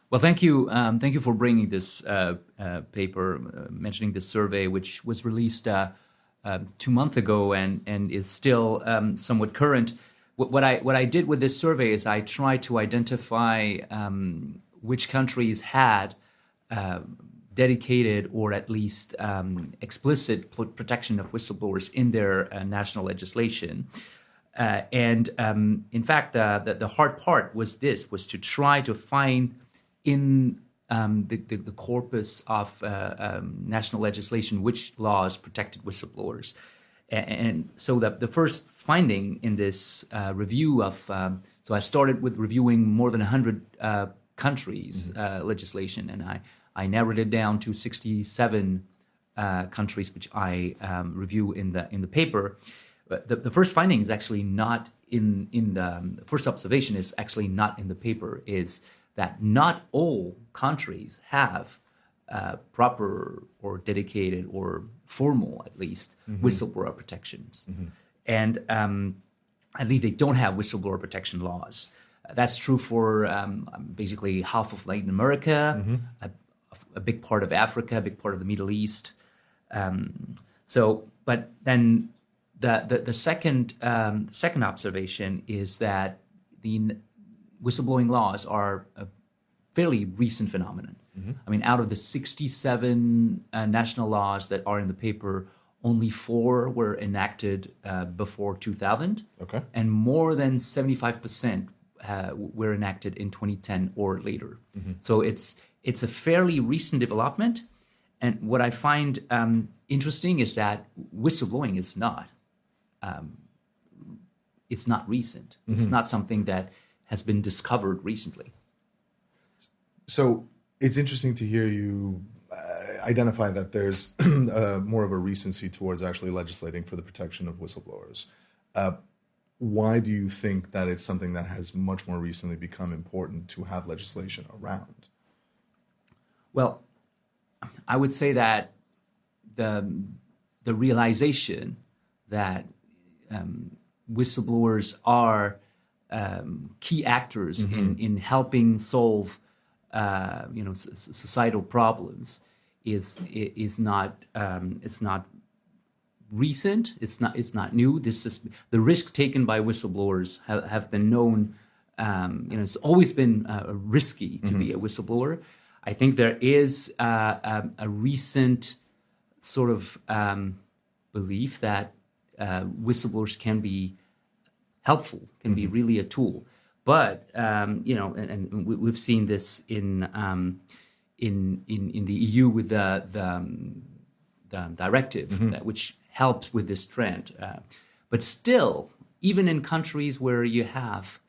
Well, thank you. Thank you for bringing this paper, mentioning this survey, which was released 2 months ago and is still somewhat current. What I did with this survey is I tried to identify which countries had dedicated or at least explicit protection of whistleblowers in their national legislation. And in fact, the hard part was to try to find in the corpus of national legislation which laws protected whistleblowers. And so the first finding in this review of, so I started with reviewing more than 100 countries' legislation, and I narrowed it down to 67 countries, which I review in the paper. But the first finding is actually not in the first observation is actually not in the paper, is that not all countries have proper or dedicated or formal, at least, whistleblower protections. And at least they don't have whistleblower protection laws. That's true for basically half of Latin America, a big part of Africa, a big part of the Middle East. But then the second observation is that the whistleblowing laws are a fairly recent phenomenon. I mean, out of the 67 national laws that are in the paper, only 4 were enacted before 2000, and more than 75% were enacted in 2010 or later. So it's a fairly recent development. And what I find interesting is that whistleblowing is not. It's not recent. It's not something that has been discovered recently. So it's interesting to hear you identify that there's more of a recency towards actually legislating for the protection of whistleblowers. Why do you think that it's something that has much more recently become important to have legislation around? Well, I would say that the realization that whistleblowers are key actors in helping solve societal problems is not recent. It's not new. This is the risk taken by whistleblowers have been known. It's always been risky to be a whistleblower. I think there is a recent sort of belief that whistleblowers can be helpful, can be really a tool. But and we've seen this in the EU with the directive, which helps with this trend. But still, even in countries where you have,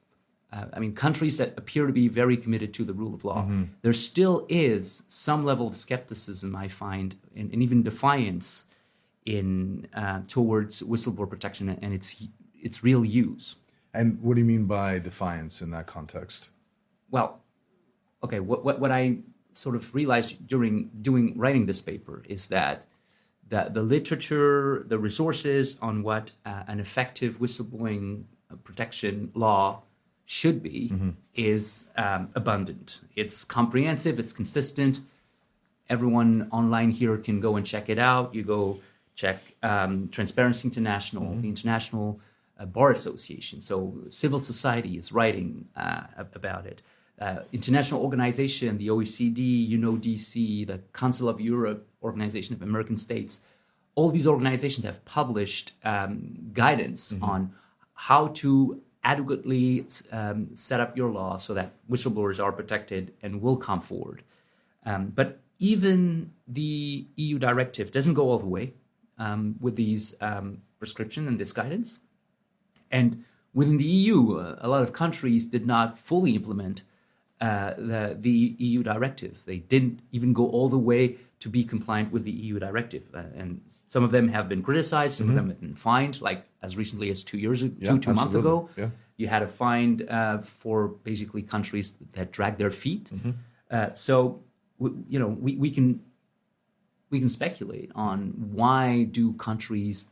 countries that appear to be very committed to the rule of law, there still is some level of skepticism, I find, and even defiance towards whistleblower protection and its real use. And what do you mean by defiance in that context? Well, okay, what I sort of realized during writing this paper is that the literature, the resources on what an effective whistleblowing protection law should be is abundant. It's comprehensive, it's consistent. Everyone online here can go and check it out. You go check Transparency International, the International Bar Association. So civil society is writing about it. International organization, the OECD, UNODC, the Council of Europe, Organization of American States, all these organizations have published guidance on how to adequately set up your law so that whistleblowers are protected and will come forward. But even the EU directive doesn't go all the way with these prescription and this guidance. And within the EU, a lot of countries did not fully implement the EU directive. They didn't even go all the way to be compliant with the EU directive. And some of them have been criticized, some of them have been fined, like as recently as 2 months ago. Yeah. You had a fine for basically countries that dragged their feet. So we can speculate on why do countries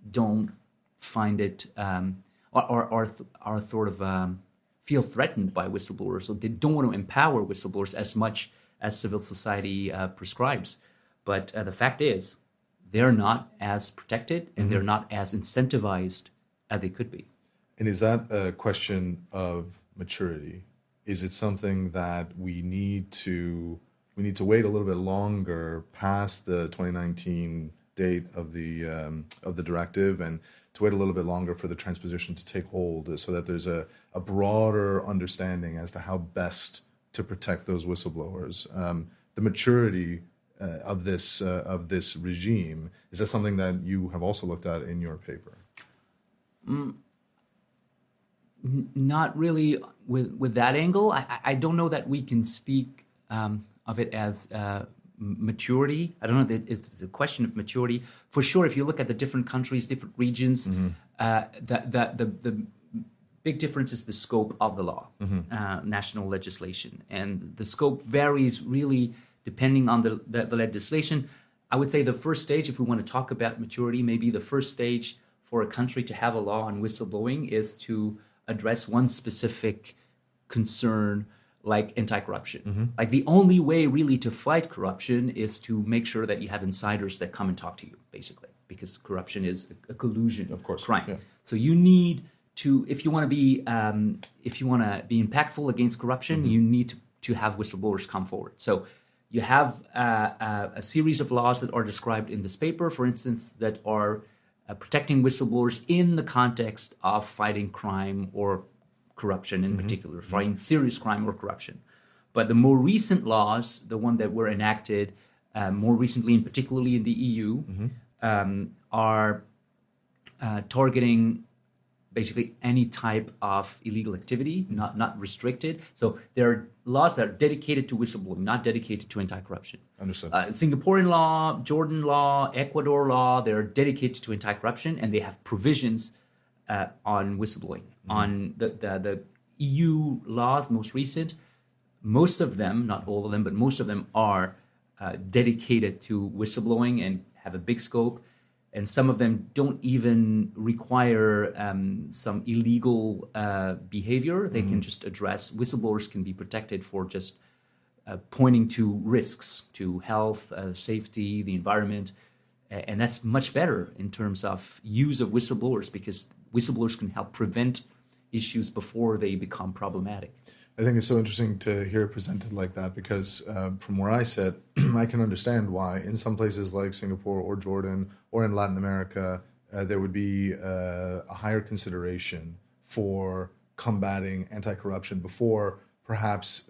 don't find it are sort of feel threatened by whistleblowers, so they don't want to empower whistleblowers as much as civil society prescribes. But the fact is, they're not as protected and they're not as incentivized as they could be. And is that a question of maturity? Is it something that we need to wait a little bit longer past the 2019 date of the directive, and to wait a little bit longer for the transposition to take hold, so that there's a broader understanding as to how best to protect those whistleblowers? The maturity of this regime, is that something that you have also looked at in your paper? Not really with that angle. I don't know that we can speak of it as maturity. I don't know that it's the question of maturity. For sure, if you look at the different countries, different regions, the big difference is the scope of the law, national legislation. And the scope varies really depending on the legislation. I would say the first stage, if we want to talk about maturity, maybe the first stage for a country to have a law on whistleblowing is to address one specific concern, like anti-corruption. Like the only way really to fight corruption is to make sure that you have insiders that come and talk to you, basically, because corruption is a collusion, of course, crime. Yeah. So you need to, if you want to be impactful against corruption, you need to have whistleblowers come forward. So you have a series of laws that are described in this paper, for instance, that are protecting whistleblowers in the context of fighting crime or corruption in particular, fighting serious crime or corruption. But the more recent laws, the one that were enacted more recently, and particularly in the EU, are targeting basically any type of illegal activity, not restricted. So there are laws that are dedicated to whistleblowing, not dedicated to anti-corruption. Understood. Singaporean law, Jordan law, Ecuador law, they're dedicated to anti-corruption, and they have provisions on whistleblowing. On the EU laws, most recent, most of them, not all of them, but most of them are dedicated to whistleblowing and have a big scope. And some of them don't even require some illegal behavior. They can just address, whistleblowers can be protected for just pointing to risks to health, safety, the environment. And that's much better in terms of use of whistleblowers, because whistleblowers can help prevent issues before they become problematic. I think it's so interesting to hear it presented like that, because from where I sit, I can understand why in some places like Singapore or Jordan or in Latin America, there would be a higher consideration for combating anti-corruption before perhaps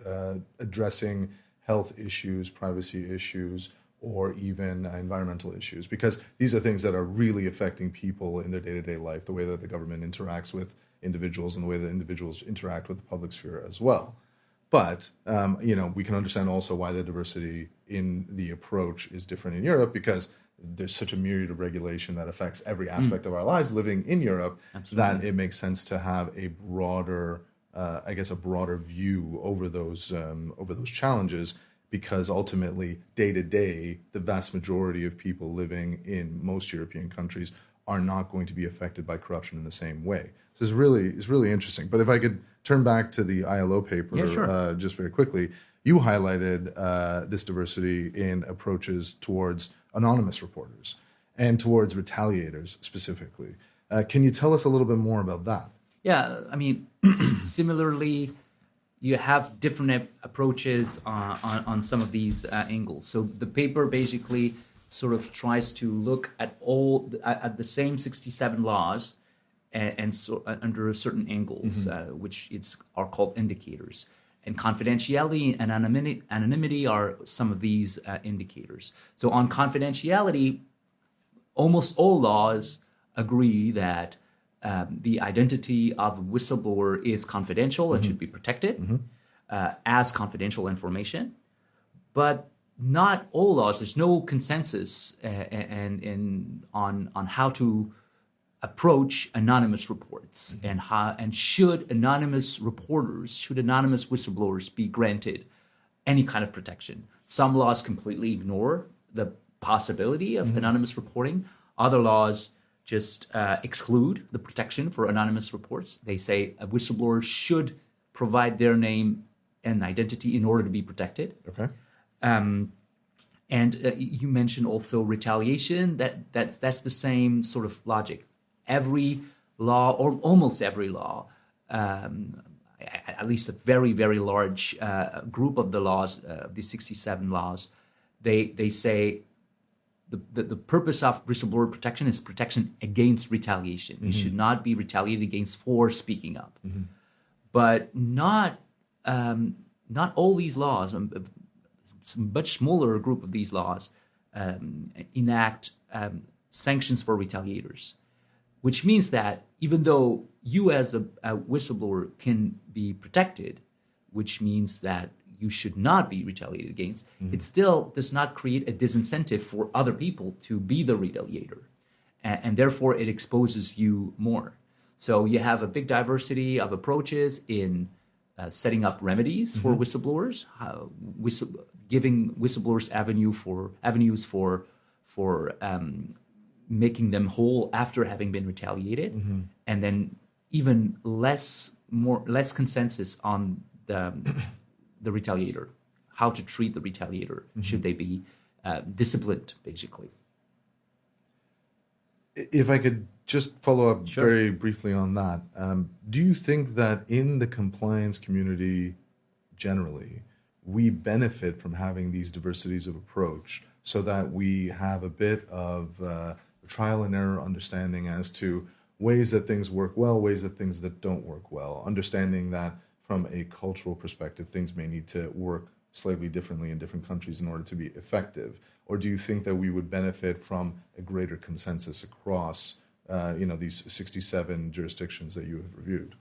addressing health issues, privacy issues, or even environmental issues, because these are things that are really affecting people in their day-to-day life, the way that the government interacts with individuals and the way that individuals interact with the public sphere as well. But, we can understand also why the diversity in the approach is different in Europe, because there's such a myriad of regulation that affects every aspect of our lives living in Europe. Absolutely. That it makes sense to have a broader, a broader view over those challenges, because ultimately, day to day, the vast majority of people living in most European countries are not going to be affected by corruption in the same way. So it's really interesting. But if I could turn back to the ILO paper, yeah, sure. Just very quickly, you highlighted this diversity in approaches towards anonymous reporters and towards retaliators specifically. Can you tell us a little bit more about that? Yeah, I mean, similarly, you have different approaches on some of these angles. So the paper basically sort of tries to look at at the same 67 laws and so under certain angles, which are called indicators. And confidentiality and anonymity are some of these indicators. So on confidentiality, almost all laws agree that the identity of a whistleblower is confidential and should be protected as confidential information. But not all laws, there's no consensus on how to approach anonymous reports and should anonymous whistleblowers be granted any kind of protection. Some laws completely ignore the possibility of anonymous reporting. Other laws just exclude the protection for anonymous reports. They say a whistleblower should provide their name and identity in order to be protected. Okay. And you mentioned also retaliation. That's the same sort of logic. Every law, or almost every law, at least a very, very large group of the laws, the 67 laws, they say the purpose of whistleblower protection is protection against retaliation. You should not be retaliated against for speaking up. But not all these laws. A much smaller group of these laws enact sanctions for retaliators, which means that even though you as a whistleblower can be protected, which means that you should not be retaliated against, it still does not create a disincentive for other people to be the retaliator. And therefore, it exposes you more. So you have a big diversity of approaches in setting up remedies for whistleblowers, giving whistleblowers avenues for making them whole after having been retaliated, and then even less consensus on the retaliator, how to treat the retaliator. Should they be disciplined, basically? If I could just follow up Sure. very briefly on that, do you think that in the compliance community generally, we benefit from having these diversities of approach so that we have a bit of trial and error understanding as to ways that things work well, ways that things that don't work well, understanding that from a cultural perspective, things may need to work slightly differently in different countries in order to be effective? Or do you think that we would benefit from a greater consensus across these 67 jurisdictions that you have reviewed?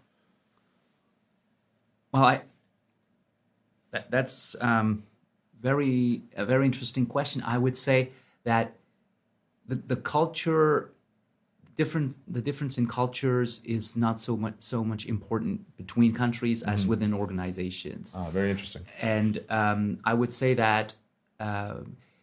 Well, that's a very interesting question. I would say that the culture the difference in cultures is not so much important between countries as within organizations. Very interesting. And I would say that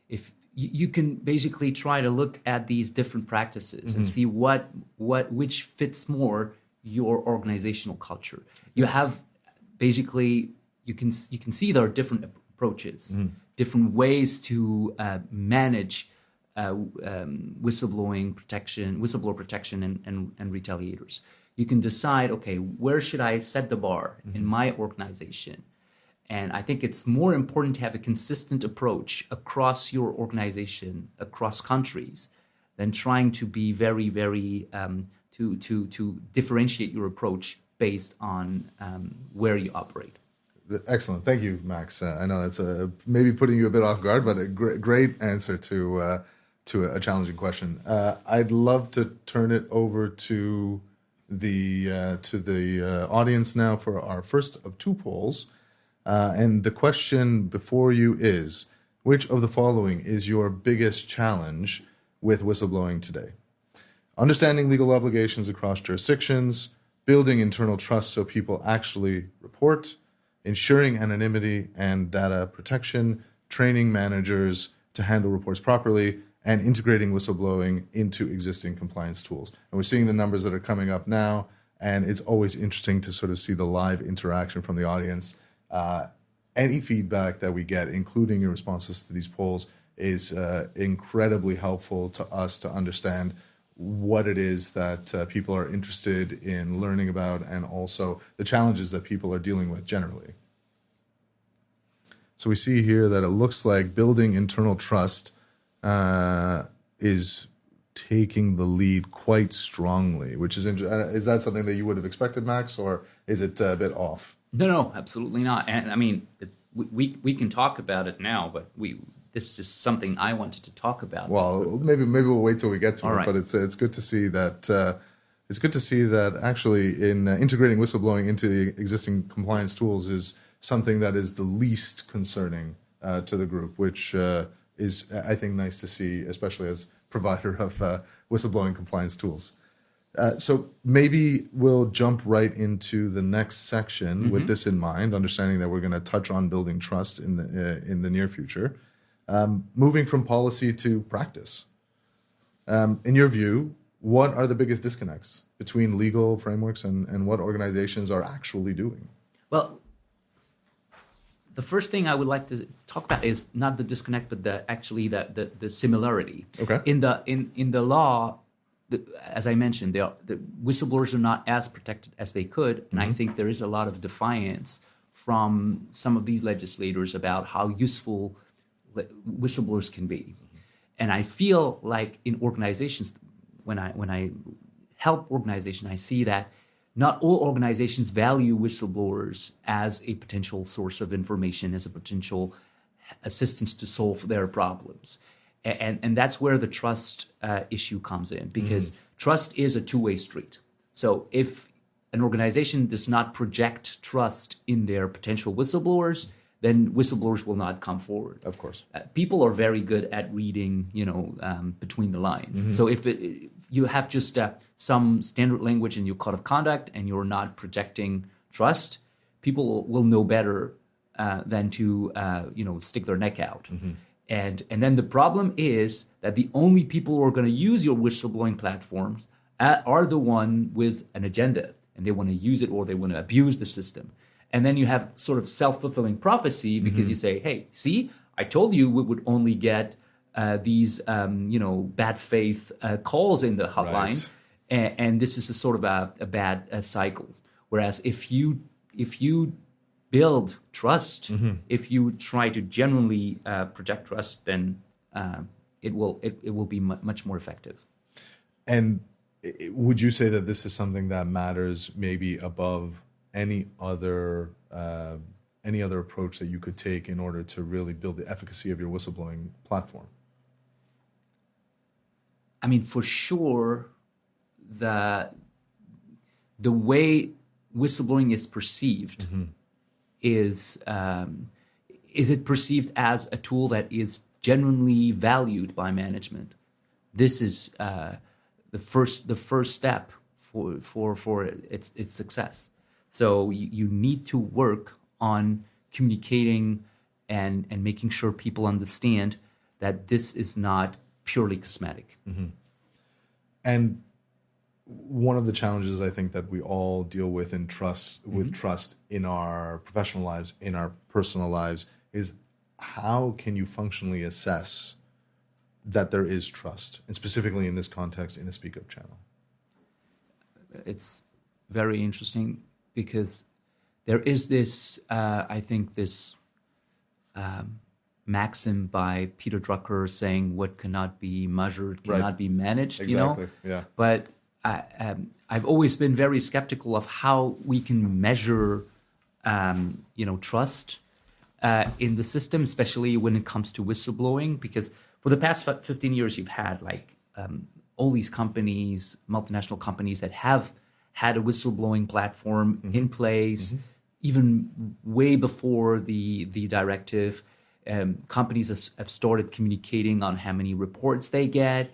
if you can basically try to look at these different practices and see which fits more your organizational culture. You have basically you can see there are different approaches, different ways to manage whistleblower protection and retaliators. You can decide, okay, where should I set the bar in my organization? And I think it's more important to have a consistent approach across your organization, across countries, than trying to be very, very to differentiate your approach based on where you operate. Excellent. Thank you, Max. I know that's maybe putting you a bit off guard, but a great answer to a challenging question. I'd love to turn it over to the audience now for our first of two polls. And the question before you is, which of the following is your biggest challenge with whistleblowing today? Understanding legal obligations across jurisdictions, building internal trust so people actually report, ensuring anonymity and data protection, training managers to handle reports properly, and integrating whistleblowing into existing compliance tools. And we're seeing the numbers that are coming up now, and it's always interesting to sort of see the live interaction from the audience. Any feedback that we get, including your responses to these polls, is incredibly helpful to us to understand what it is that people are interested in learning about, and also the challenges that people are dealing with generally. So we see here that it looks like building internal trust is taking the lead quite strongly, which is interesting. Is that something that you would have expected, Max, or is it a bit off? No, absolutely not. And I mean, we can talk about it now, but this is something I wanted to talk about. Well, maybe we'll wait till we get to it. Right. But it's good to see that actually in integrating whistleblowing into the existing compliance tools is something that is the least concerning to the group, which is, I think, nice to see, especially as provider of whistleblowing compliance tools. So maybe we'll jump right into the next section with this in mind, understanding that we're going to touch on building trust in the near future. Moving from policy to practice. In your view, what are the biggest disconnects between legal frameworks and what organizations are actually doing? Well, the first thing I would like to talk about is not the disconnect, but the similarity. Okay. In the law, as I mentioned, the whistleblowers are not as protected as they could, and I think there is a lot of defiance from some of these legislators about how useful whistleblowers can be. And I feel like in organizations, when I help organizations, I see that not all organizations value whistleblowers as a potential source of information, as a potential assistance to solve their problems. And that's where the trust issue comes in, because trust is a two-way street. So if an organization does not project trust in their potential whistleblowers, then whistleblowers will not come forward. Of course. People are very good at reading, between the lines. So if you have just some standard language in your code of conduct and you're not projecting trust, people will know better than to, stick their neck out. And then the problem is that the only people who are going to use your whistleblowing platforms are the one with an agenda, and they want to use it or they want to abuse the system. And then you have sort of self-fulfilling prophecy because you say, hey, see, I told you we would only get these, bad faith calls in the hotline. Right. And this is a sort of a bad cycle. Whereas if you build trust, if you try to genuinely project trust, then it will be much more effective. And would you say that this is something that matters maybe above any other approach that you could take in order to really build the efficacy of your whistleblowing platform? I mean, for sure, the way whistleblowing is perceived is it perceived as a tool that is genuinely valued by management? This is the first step for its success. So you need to work on communicating and making sure people understand that this is not purely cosmetic. And one of the challenges I think that we all deal with in trust, with trust in our professional lives, in our personal lives, is how can you functionally assess that there is trust, and specifically in this context, in a Speak Up channel? It's very interesting because there is this, I think, this maxim by Peter Drucker saying, "What cannot be measured cannot be managed." Exactly. Yeah. But I've always been very skeptical of how we can measure, trust in the system, especially when it comes to whistleblowing. Because for the past 15 years, you've had all these companies, multinational companies that have had a whistleblowing platform in place, even way before the directive. Companies have started communicating on how many reports they get.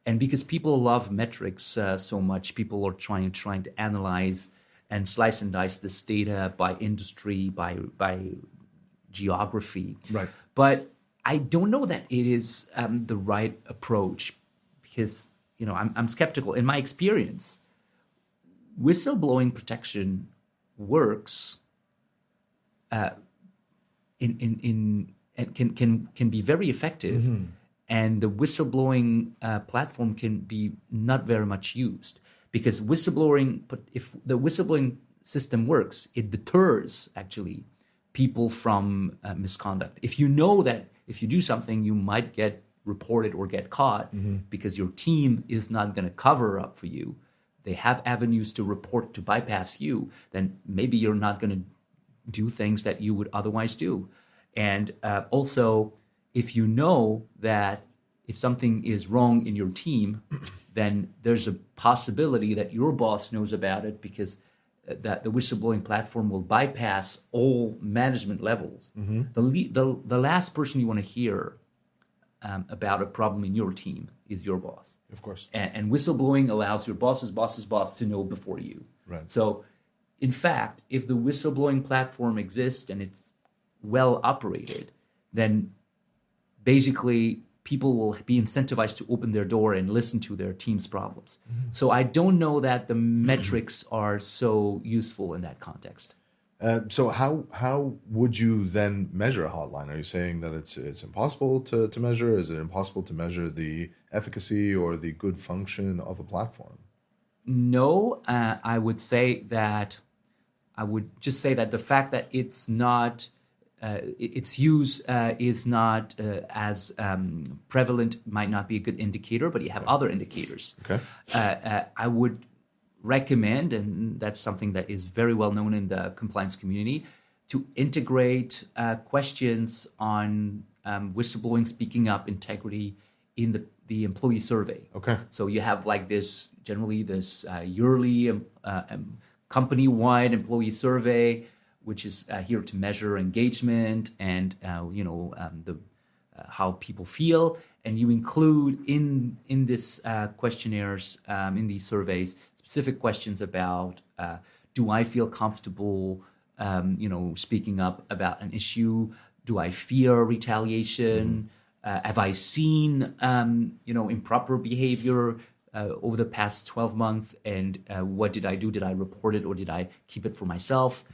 And because people love metrics so much, people are trying to analyze and slice and dice this data by industry, by geography. Right. But I don't know that it is the right approach because, I'm skeptical. In my experience, whistleblowing protection works and can be very effective. And the whistleblowing platform can be not very much used because if the whistleblowing system works, it deters actually people from misconduct. If you know that if you do something, you might get reported or get caught because your team is not going to cover up for you, they have avenues to report to bypass you, then maybe you're not going to do things that you would otherwise do. And also, if you know that if something is wrong in your team, then there's a possibility that your boss knows about it because that the whistleblowing platform will bypass all management levels. The last person you want to hear about a problem in your team is your boss. Of course. And whistleblowing allows your boss's boss to know before you. Right. So, in fact, if the whistleblowing platform exists and it's well operated, then basically people will be incentivized to open their door and listen to their team's problems. So I don't know that the metrics are so useful in that context. So how would you then measure a hotline? Are you saying that it's impossible to measure? Is it impossible to measure the efficacy or the good function of a platform? No, I would say that I would just say that the fact that it's not its use is not as prevalent might not be a good indicator, but you have other indicators. Okay. I would recommend, and that's something that is very well known in the compliance community, to integrate questions on whistleblowing, speaking up, integrity in the employee survey. Okay. So you have like this yearly company-wide employee survey, which is here to measure engagement and how people feel, and you include in this questionnaires, in these surveys, specific questions about do I feel comfortable speaking up about an issue? Do I fear retaliation? Have I seen improper behavior over the past 12 months, and what did I do? Did I report it, or did I keep it for myself?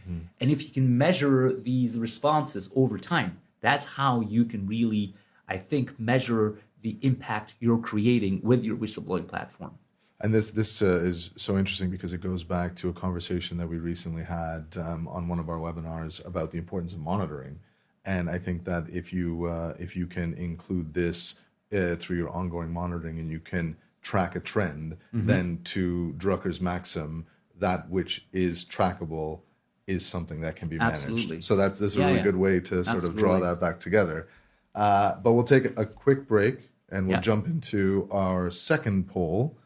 And if you can measure these responses over time, that's how you can really, I think, measure the impact you're creating with your whistleblowing platform. And this is so interesting because it goes back to a conversation that we recently had on one of our webinars about the importance of monitoring. And I think that if you can include this through your ongoing monitoring, and you can track a trend, then to Drucker's maxim, that which is trackable is something that can be managed. Absolutely. So this is a really good way to sort of draw that back together. But we'll take a quick break, and we'll jump into our second poll,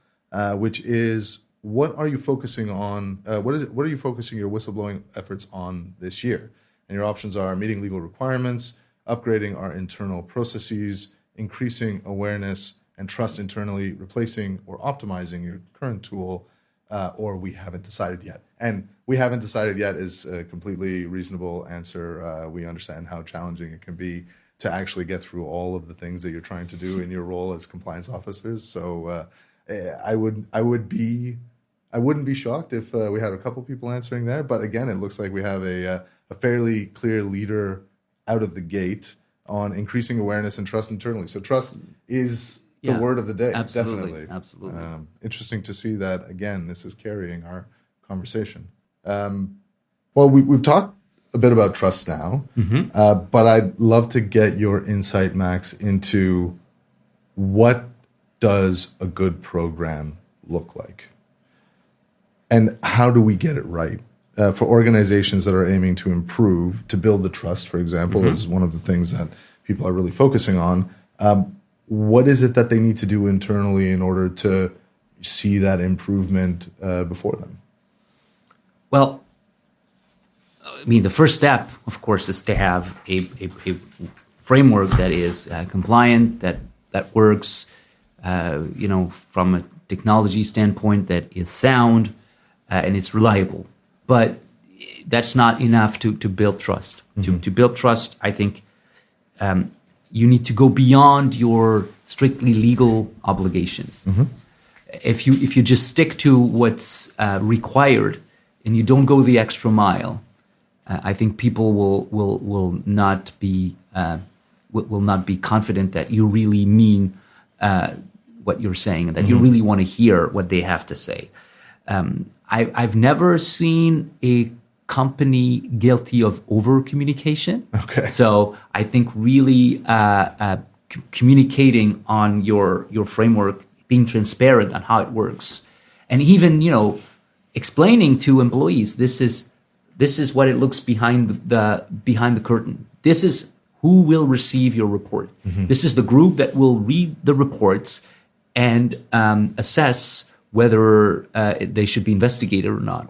which is, what are you focusing on? What are you focusing your whistleblowing efforts on this year? And your options are meeting legal requirements, upgrading our internal processes, increasing awareness and trust internally, replacing or optimizing your current tool, or we haven't decided yet. And we haven't decided yet is a completely reasonable answer. We understand how challenging it can be to actually get through all of the things that you're trying to do in your role as compliance officers. So I wouldn't be shocked if we had a couple people answering there. But again, it looks like we have a fairly clear leader out of the gate on increasing awareness and trust internally. So trust is the word of the day. Absolutely. Definitely. Interesting to see that, again, this is carrying our conversation. Well, we've talked a bit about trust now, but I'd love to get your insight, Max, into what does a good program look like? And how do we get it right? For organizations that are aiming to improve, to build the trust, for example, is one of the things that people are really focusing on. What is it that they need to do internally in order to see that improvement before them? Well, I mean, the first step, of course, is to have a framework that is compliant, that works, from a technology standpoint, that is sound and it's reliable. But that's not enough to build trust. To build trust, I think you need to go beyond your strictly legal obligations. If you just stick to what's required and you don't go the extra mile, I think people will not be confident that you really mean what you're saying, and that you really want to hear what they have to say. I've never seen a company guilty of over communication. Okay. So I think really communicating on your framework, being transparent on how it works, and even explaining to employees this is what it looks behind the curtain. This is who will receive your report. This is the group that will read the reports and assess whether they should be investigated or not,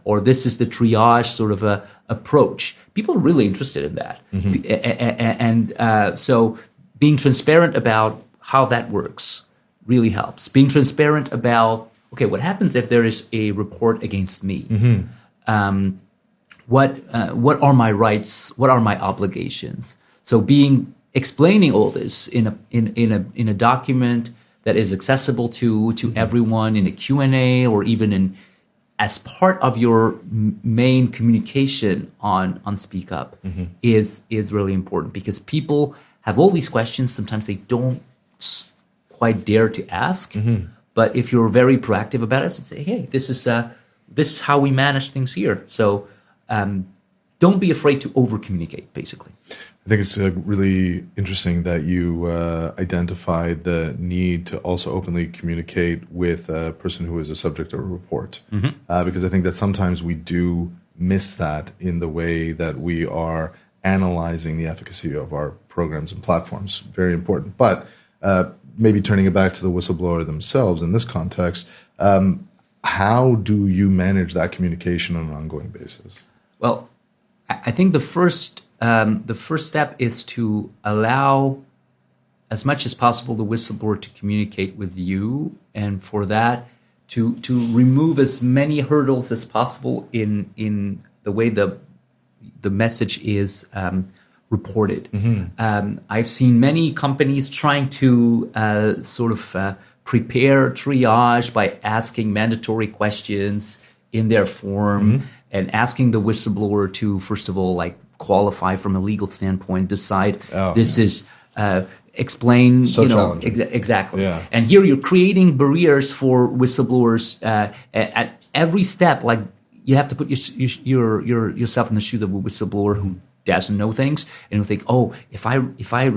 or this is the triage sort of approach. People are really interested in that, and so being transparent about how that works really helps. Being transparent about, okay, what happens if there is a report against me? What are my rights? What are my obligations? So explaining all this in a document that is accessible to everyone, in a Q&A, or even in as part of your main communication on Speak Up is really important, because people have all these questions. Sometimes they don't quite dare to ask. But if you're very proactive about it, so say, hey, this is how we manage things here. So don't be afraid to over communicate, basically. I think it's really interesting that you identified the need to also openly communicate with a person who is a subject of a report, because I think that sometimes we do miss that in the way that we are analyzing the efficacy of our programs and platforms. Very important. But maybe turning it back to the whistleblower themselves in this context, how do you manage that communication on an ongoing basis? Well, I think the first step is to allow, as much as possible, the whistleblower to communicate with you, and for that to remove as many hurdles as possible in the way the message is reported. I've seen many companies trying to prepare triage by asking mandatory questions in their form and asking the whistleblower to, first of all, like qualify from a legal standpoint, decide is explain, so challenging. Exactly. Yeah. And here you're creating barriers for whistleblowers at every step. Like, you have to put yourself in the shoes of a whistleblower who doesn't know things, and who think, oh, if I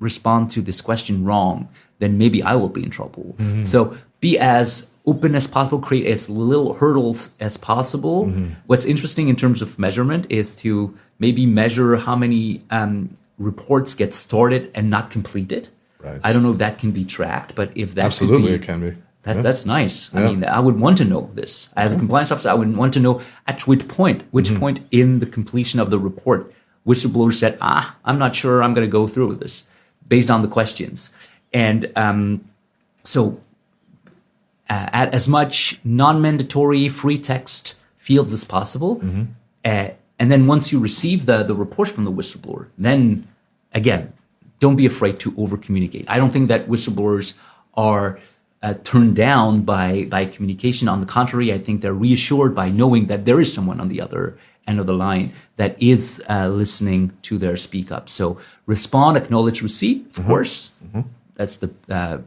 respond to this question wrong, then maybe I will be in trouble. So be as open as possible, create as little hurdles as possible. What's interesting in terms of measurement is to maybe measure how many reports get started and not completed. Right. I don't know if that can be tracked, but if that absolutely could it can be. That's nice. I mean, I would want to know this. As a compliance officer, I would want to know at which point in the completion of the report, whistleblower said, I'm not sure I'm going to go through with this based on the questions. And so add as much non-mandatory free text fields as possible. And then once you receive the report from the whistleblower, then again, don't be afraid to over-communicate. I don't think that whistleblowers are turned down by communication. On the contrary, I think they're reassured by knowing that there is someone on the other end of the line that is listening to their speak up. So respond, acknowledge receipt, of course. That's the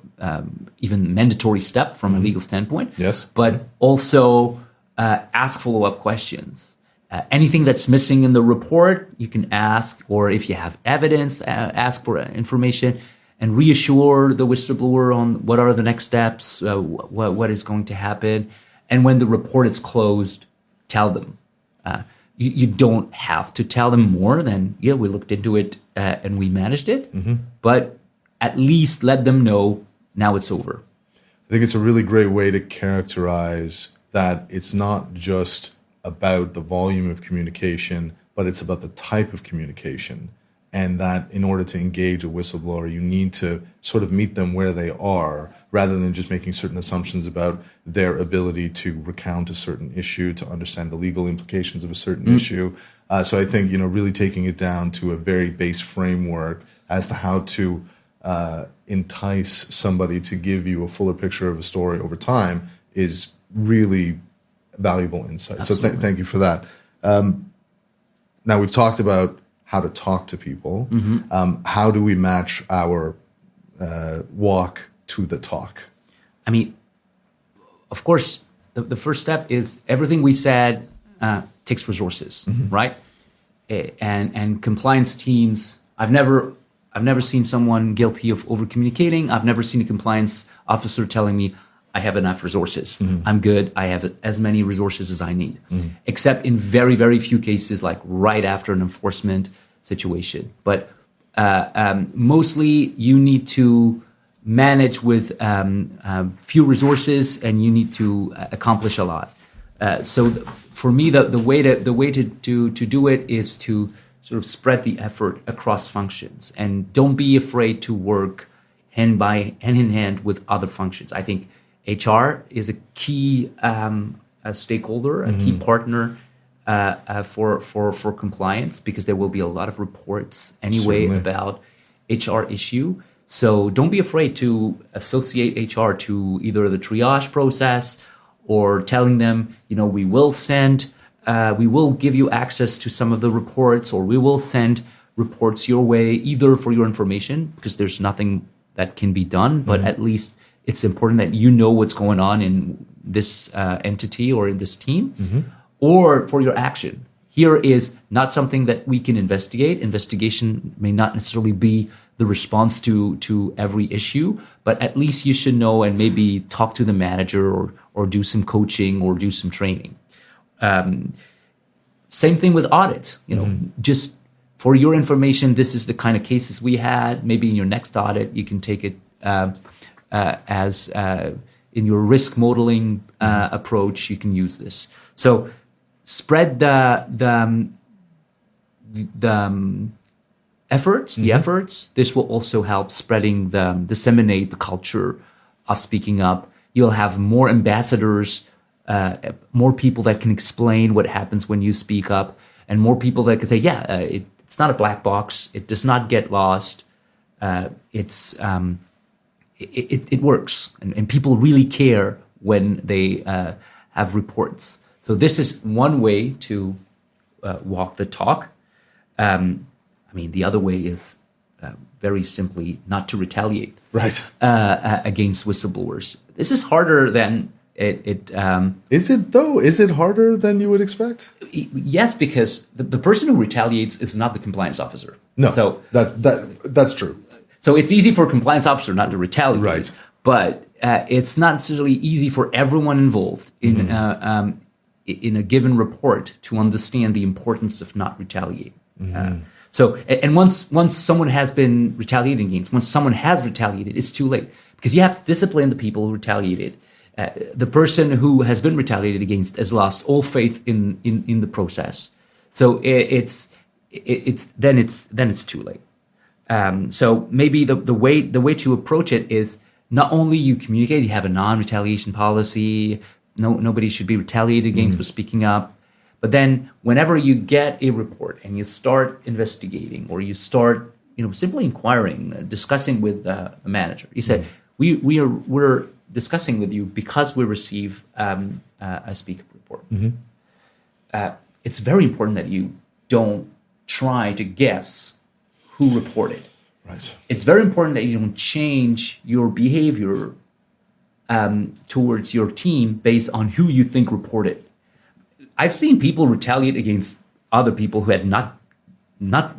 even mandatory step from a legal standpoint. Yes. But also ask follow-up questions. Anything that's missing in the report, you can ask, or if you have evidence, ask for information, and reassure the whistleblower on what are the next steps, what is going to happen. And when the report is closed, tell them. You don't have to tell them more than, we looked into it and we managed it, but at least let them know now it's over. I think it's a really great way to characterize that it's not just about the volume of communication, but it's about the type of communication. And that in order to engage a whistleblower, you need to sort of meet them where they are, rather than just making certain assumptions about their ability to recount a certain issue, to understand the legal implications of a certain issue. So I think, really taking it down to a very base framework as to how to entice somebody to give you a fuller picture of a story over time is really valuable insight. Absolutely. So thank you for that. Now we've talked about how to talk to people. How do we match our walk to the talk? I mean, of course, the first step is everything we said takes resources, right? And compliance teams. I've never seen someone guilty of over communicating. I've never seen a compliance officer telling me, I have enough resources. I'm good. I have as many resources as I need, except in very, very few cases, like right after an enforcement situation. But mostly you need to manage with few resources, and you need to accomplish a lot. So for me, the way to do it is to sort of spread the effort across functions, and don't be afraid to work hand in hand with other functions. I think HR is a key stakeholder, a key partner for compliance, because there will be a lot of reports anyway about HR issue. So don't be afraid to associate HR to either the triage process or telling them, we will give you access to some of the reports, or we will send reports your way, either for your information, because there's nothing that can be done, but at least it's important that you know what's going on in this entity or in this team, or for your action. Here is not something that we can investigate. Investigation may not necessarily be the response to every issue, but at least you should know and maybe talk to the manager or do some coaching or do some training. Same thing with audit. Just for your information, this is the kind of cases we had. Maybe in your next audit, you can take it as in your risk modeling approach. You can use this. So spread the efforts. This will also help disseminate the culture of speaking up. You'll have more ambassadors, more people that can explain what happens when you speak up, and more people that can say, it's not a black box. It does not get lost. It works, and people really care when they have reports. So this is one way to walk the talk. The other way is very simply not to retaliate against whistleblowers. This is harder than it. Is it though? Is it harder than you would expect? Yes, because the person who retaliates is not the compliance officer. No, so that's true. So it's easy for a compliance officer not to retaliate, right? But it's not necessarily easy for everyone involved in a given report to understand the importance of not retaliating. And once someone has been retaliated against, once someone has retaliated, it's too late, because you have to discipline the people who retaliated. The person who has been retaliated against has lost all faith in the process. So it's too late. So maybe the way to approach it is not only you communicate, you have a non-retaliation policy. Nobody should be retaliated against for speaking up. But then whenever you get a report and you start investigating, or you start, simply inquiring, discussing with the manager, you say, we're discussing with you because we receive a speak up report. It's very important that you don't try to guess who reported. Right. It's very important that you don't change your behavior towards your team based on who you think reported. I've seen people retaliate against other people who had not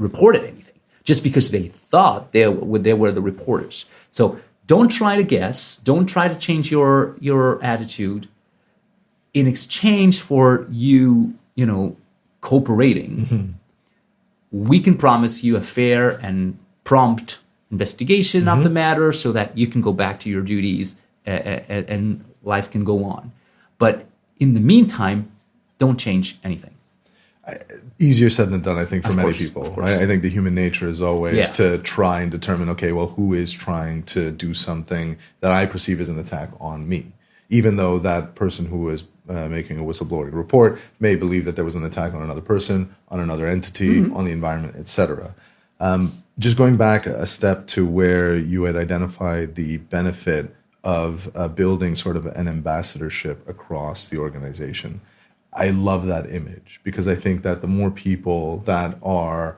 reported anything just because they thought they were the reporters. So don't try to guess. Don't try to change your attitude in exchange for you cooperating. We can promise you a fair and prompt investigation of the matter so that you can go back to your duties and life can go on. But in the meantime, don't change anything. Easier said than done, I think, for many course, people. Right? I think the human nature is always to try and determine, okay, well, who is trying to do something that I perceive as an attack on me? Even though that person who is making a whistleblowing report may believe that there was an attack on another person, on another entity, on the environment, etc. Just going back a step to where you had identified the benefit of building sort of an ambassadorship across the organization. I love that image, because I think that the more people that are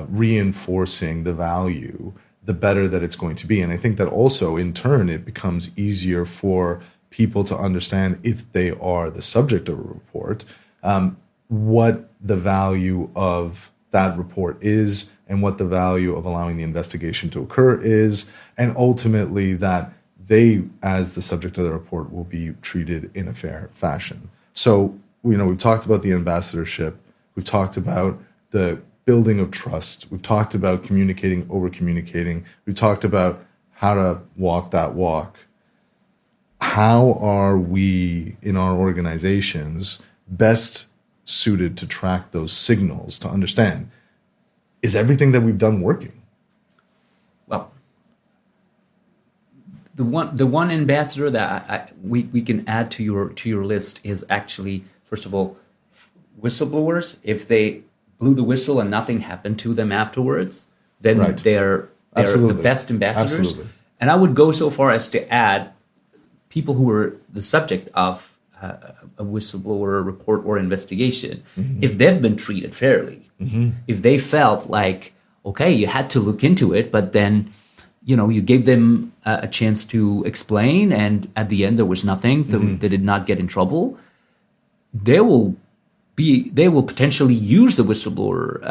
reinforcing the value, the better that it's going to be. And I think that also, in turn, it becomes easier for people to understand, if they are the subject of a report, what the value of that report is and what the value of allowing the investigation to occur is, and ultimately that they, as the subject of the report, will be treated in a fair fashion. So, we've talked about the ambassadorship. We've talked about the building of trust. We've talked about communicating, over-communicating. We've talked about how to walk that walk. How are we in our organizations best suited to track those signals, to understand, is everything that we've done working? Well, the one ambassador that we can add to your list is actually, first of all, whistleblowers. If they blew the whistle and nothing happened to them afterwards, then they're the best ambassadors. Absolutely. And I would go so far as to add people who were the subject of a whistleblower report or investigation, if they've been treated fairly, if they felt like, okay, you had to look into it, but then, you gave them a chance to explain, and at the end there was nothing, they did not get in trouble, they will potentially use the whistleblower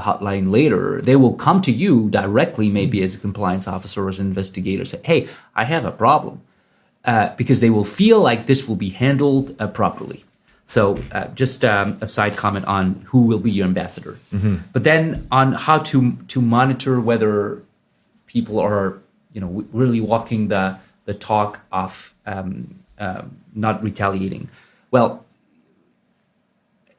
hotline later. They will come to you directly, maybe as a compliance officer or as an investigator, say, hey, I have a problem. Because they will feel like this will be handled properly. So just a side comment on who will be your ambassador. But then on how to monitor whether people are, really walking the talk of not retaliating. Well,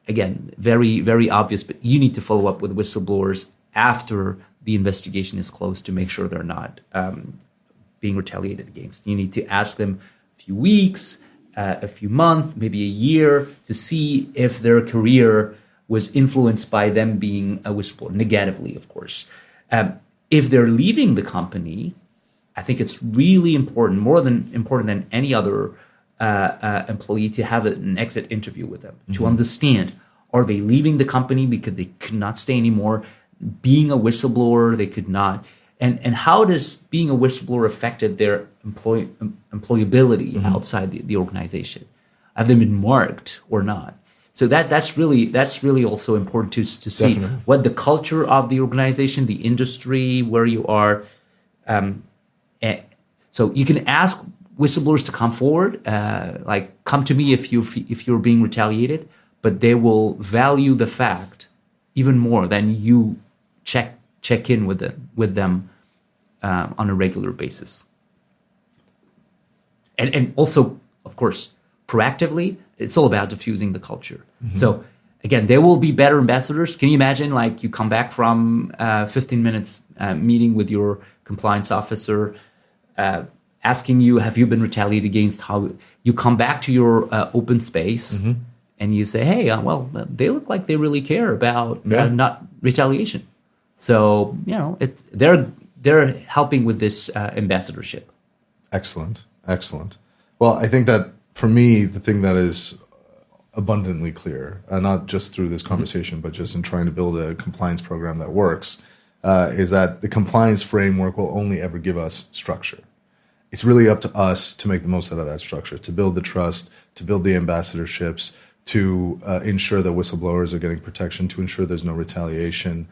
again, very, very obvious, but you need to follow up with whistleblowers after the investigation is closed to make sure they're not being retaliated against. You need to ask them a few weeks, a few months, maybe a year to see if their career was influenced by them being a whistleblower, negatively, of course. If they're leaving the company, I think it's really important, more important than any other employee, to have an exit interview with them, to understand, are they leaving the company because they could not stay anymore? Being a whistleblower, they could not. And how does being a whistleblower affected their employability outside the organization? Have they been marked or not? So that's really also important to see what the culture of the organization, the industry, where you are. So you can ask whistleblowers to come forward, come to me if you're being retaliated, but they will value the fact even more than you check in with them on a regular basis. And also, of course, proactively, it's all about diffusing the culture. So again, there will be better ambassadors. Can you imagine, you come back from 15 minutes meeting with your compliance officer, asking you, have you been retaliated against? How you come back to your open space and you say, hey, they look like they really care about not retaliation. So, they're helping with this ambassadorship. Excellent. Well, I think that for me, the thing that is abundantly clear, not just through this conversation, but just in trying to build a compliance program that works, is that the compliance framework will only ever give us structure. It's really up to us to make the most out of that structure, to build the trust, to build the ambassadorships, to ensure that whistleblowers are getting protection, to ensure there's no retaliation.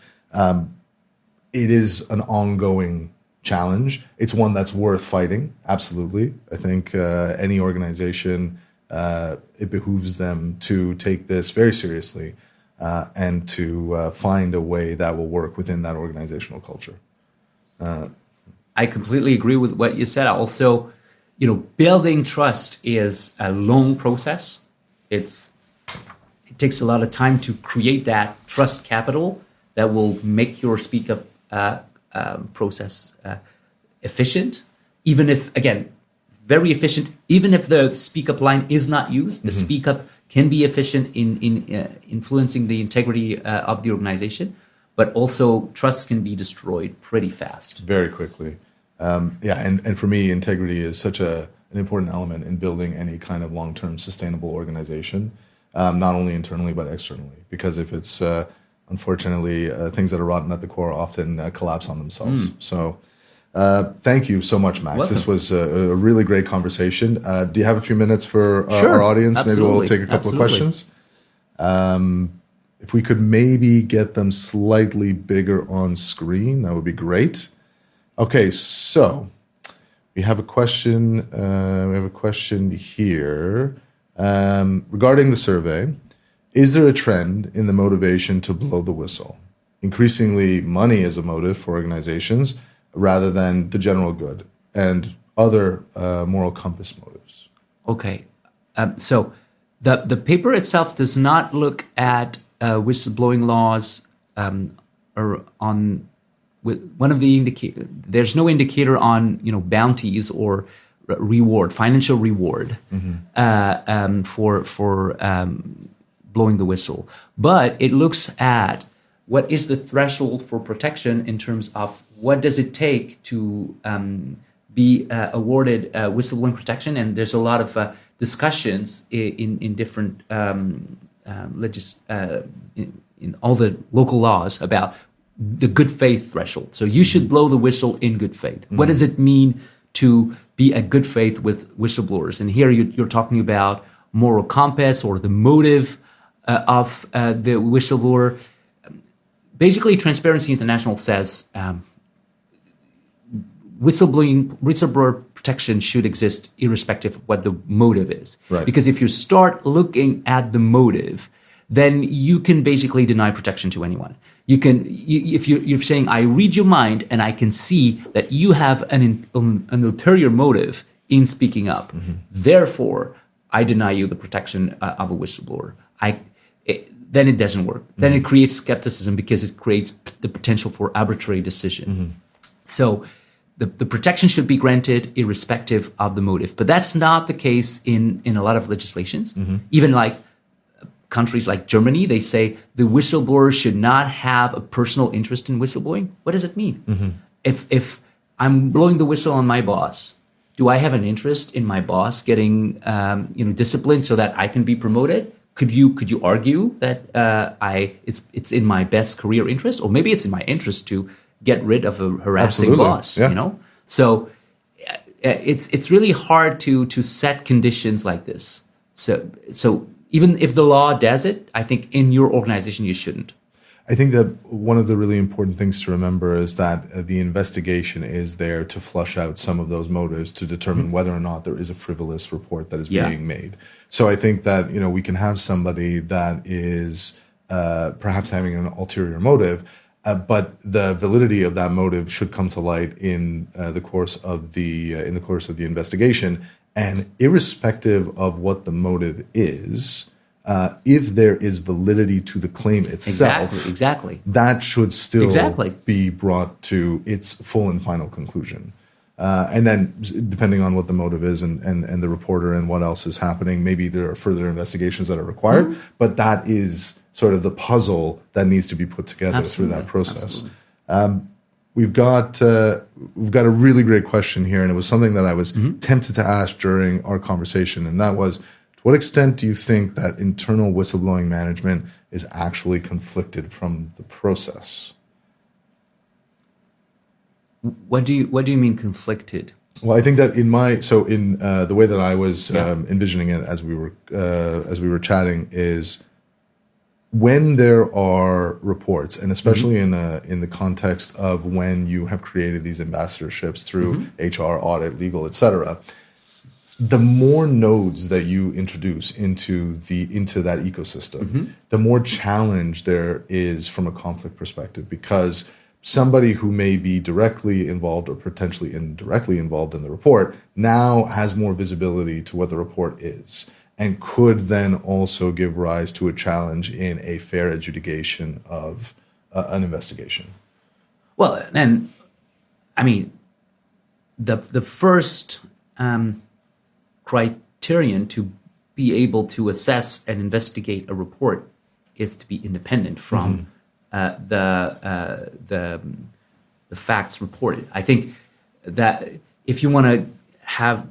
It is an ongoing challenge. It's one that's worth fighting, absolutely. I think any organization, it behooves them to take this very seriously and to find a way that will work within that organizational culture. I completely agree with what you said. Also, building trust is a long process. It takes a lot of time to create that trust capital that will make your speak up process efficient. Even if, again, very efficient, even if the speak up line is not used, the speak up can be efficient in influencing the integrity of the organization, but also trust can be destroyed pretty fast. Very quickly. And for me, integrity is such an important element in building any kind of long-term sustainable organization, not only internally but externally. Because if it's unfortunately things that are rotten at the core often collapse on themselves. So thank you so much, Max. Welcome. This was a really great conversation. Do you have a few minutes for Sure, our audience? absolutely. Maybe we'll take a couple of questions. If we could maybe get them slightly bigger on screen, that would be great. Okay, so we have a question. We have a question here regarding the survey. Is there a trend in the motivation to blow the whistle? Increasingly, money is a motive for organizations rather than the general good and other moral compass motives. Okay, so the paper itself does not look at whistleblowing laws or on with one of the indicators. There's no indicator on bounties or reward, financial reward for blowing the whistle, but it looks at what is the threshold for protection in terms of what does it take to be awarded whistleblowing protection. And there's a lot of discussions in different in all the local laws about the good faith threshold. So you should blow the whistle in good faith. What does it mean to be a good faith with whistleblowers? And here you're talking about moral compass or the motive of the whistleblower. Basically, Transparency International says whistleblower protection should exist irrespective of what the motive is. Right. Because if you start looking at the motive, then you can basically deny protection to anyone. If you're saying, I read your mind and I can see that you have an ulterior motive in speaking up, therefore I deny you the protection of a whistleblower. Then it doesn't work. Then it creates skepticism because it creates the potential for arbitrary decision. So the protection should be granted irrespective of the motive. But that's not the case in a lot of legislations. Even like countries like Germany, they say the whistleblower should not have a personal interest in whistleblowing. What does it mean? If I'm blowing the whistle on my boss, do I have an interest in my boss getting disciplined so that I can be promoted? Could you argue that it's in my best career interest, or maybe it's in my interest to get rid of a harassing boss? Yeah. So it's really hard to set conditions like this. So even if the law does it, I think in your organization you shouldn't. I think that one of the really important things to remember is that the investigation is there to flush out some of those motives to determine whether or not there is a frivolous report that is being made. So I think that we can have somebody that is perhaps having an ulterior motive, but the validity of that motive should come to light in the course of the investigation. And irrespective of what the motive is, if there is validity to the claim itself, exactly. that should still be brought to its full and final conclusion. And then, depending on what the motive is and the reporter and what else is happening, maybe there are further investigations that are required. But that is sort of the puzzle that needs to be put together through that process. We've got a really great question here, and it was something that I was tempted to ask during our conversation, and that was, to what extent do you think that internal whistleblowing management is actually conflicted from the process? What do you mean conflicted? Well, I think that in the way that I was envisioning it as we were chatting is, when there are reports, and especially in the context of when you have created these ambassadorships through HR, audit, legal, etc., the more nodes that you introduce into that ecosystem, the more challenge there is from a conflict perspective, because somebody who may be directly involved or potentially indirectly involved in the report now has more visibility to what the report is, and could then also give rise to a challenge in a fair adjudication of an investigation. Well, then, I mean, the first criterion to be able to assess and investigate a report is to be independent from the facts reported. I think that if you want to have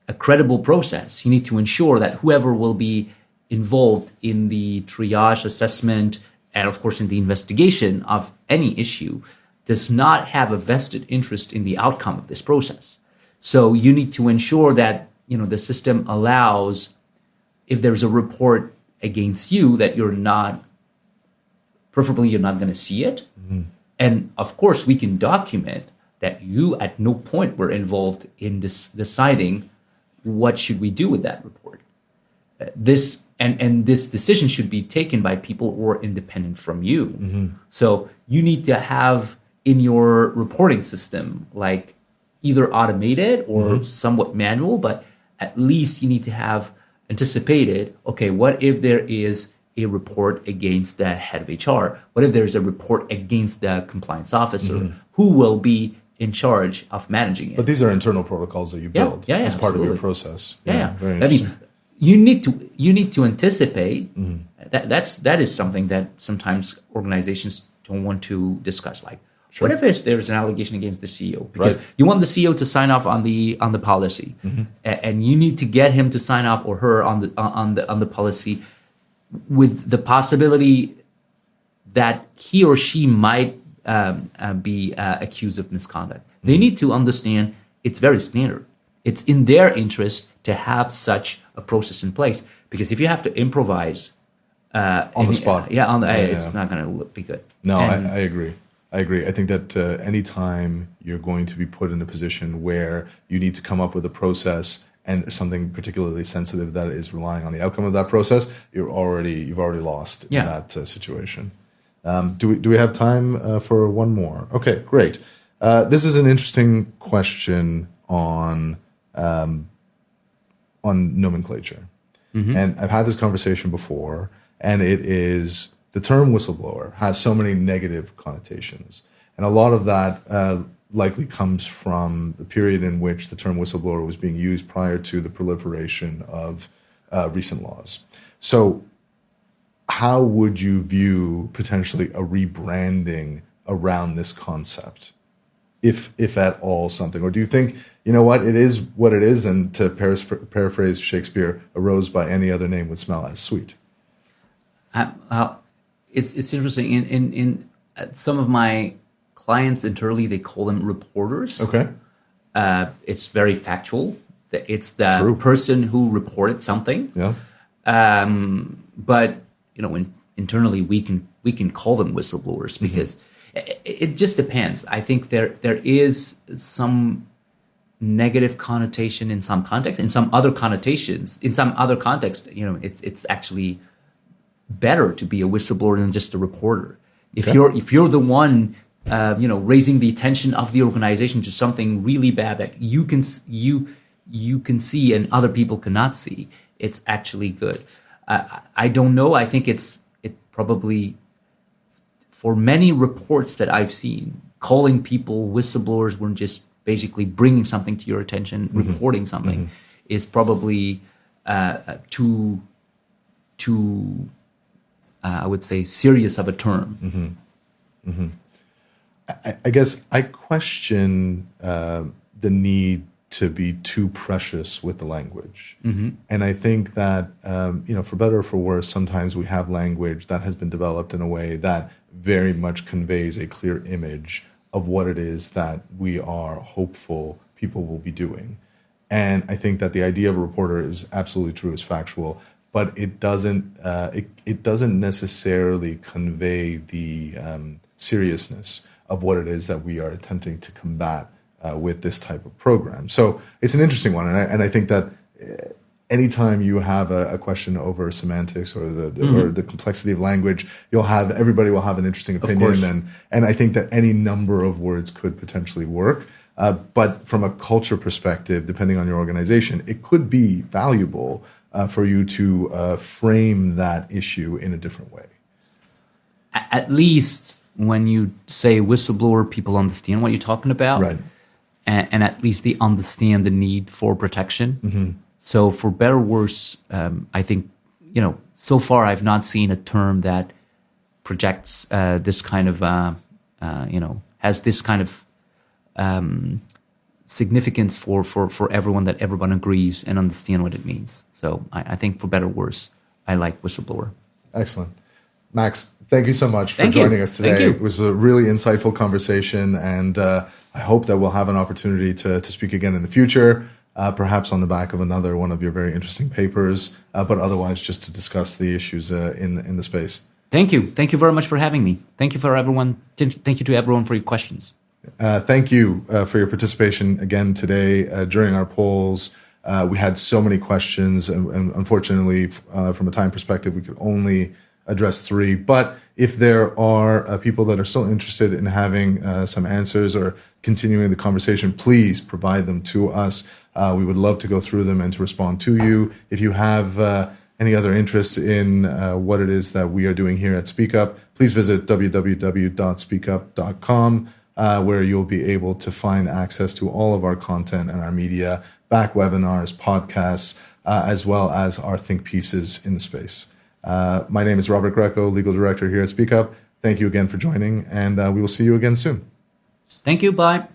a credible process, you need to ensure that whoever will be involved in the triage assessment and, of course, in the investigation of any issue does not have a vested interest in the outcome of this process. So you need to ensure that the system allows, if there's a report against you, that preferably you're not going to see it. And of course, we can document that you at no point were involved in deciding what should we do with that report. This decision should be taken by people who are independent from you. So you need to have in your reporting system, like either automated or somewhat manual, but at least you need to have anticipated, okay, what if there is a report against the head of HR? What if there's a report against the compliance officer? Who will be in charge of managing it? But these are internal protocols that you build as part of your process. Very interesting. I mean, you need to anticipate. That is something that sometimes organizations don't want to discuss. Like, Sure. What if there's an allegation against the CEO? Because Right. you want the CEO to sign off on the policy, and you need to get him to sign off, or her, on the policy, with the possibility that he or she might be accused of misconduct. They need to understand it's very standard. It's in their interest to have such a process in place, because if you have to improvise On the spot. it's not going to be good. No, And- I agree. I agree. I think that anytime you're going to be put in a position where you need to come up with a process and something particularly sensitive that is relying on the outcome of that process, you've already lost in that situation. Do we have time for one more? Okay, great. This is an interesting question on nomenclature, and I've had this conversation before, and it is, the term whistleblower has so many negative connotations, and a lot of that likely comes from the period in which the term whistleblower was being used prior to the proliferation of recent laws. So how would you view potentially a rebranding around this concept, if at all something? Or do you think, you know what, it is what it is, and to paraphrase Shakespeare, a rose by any other name would smell as sweet? It's interesting. In some of my clients internally, they call them reporters. Okay. It's very factual. It's the True. person who reported something. Yeah. But internally, we can call them whistleblowers, because it just depends. I think there is some negative connotation in some contexts. In some other connotations, in some other context, it's actually better to be a whistleblower than just a reporter. If you're the one raising the attention of the organization to something really bad that you can see and other people cannot see, it's actually good. I don't know. I think it probably, for many reports that I've seen, calling people whistleblowers when just basically bringing something to your attention, reporting something, is probably too I would say serious of a term. I guess I question the need to be too precious with the language. And I think that, for better or for worse, sometimes we have language that has been developed in a way that very much conveys a clear image of what it is that we are hopeful people will be doing. And I think that the idea of a reporter is absolutely true, is factual, but it doesn't necessarily convey the seriousness of what it is that we are attempting to combat with this type of program. So it's an interesting one, and I think that anytime you have a question over semantics or the complexity of language, everybody will have an interesting opinion, and I think that any number of words could potentially work. But from a culture perspective, depending on your organization, it could be valuable for you to frame that issue in a different way. At least when you say whistleblower, people understand what you're talking about. Right. And at least they understand the need for protection. So for better or worse, I think, so far I've not seen a term that projects this kind of, has this kind of significance for everyone, that everyone agrees and understand what it means. So I think for better or worse, I like whistleblower. Excellent. Max, thank you so much for Thank you. joining us today. Thank you. It was a really insightful conversation, and I hope that we'll have an opportunity to speak again in the future, perhaps on the back of another one of your very interesting papers, but otherwise just to discuss the issues in the space. Thank you. Thank you very much for having me. Thank you for everyone. Thank you to everyone for your questions. Thank you for your participation again today during our polls. We had so many questions, and unfortunately, from a time perspective, we could only address 3. But if there are people that are still interested in having some answers or continuing the conversation, please provide them to us. We would love to go through them and to respond to you. If you have any other interest in what it is that we are doing here at Speak Up, please visit www.speakup.com, where you'll be able to find access to all of our content and our media, back webinars, podcasts, as well as our think pieces in the space. My name is Robert Greco, Legal Director here at Speak Up. Thank you again for joining, and we will see you again soon. Thank you. Bye.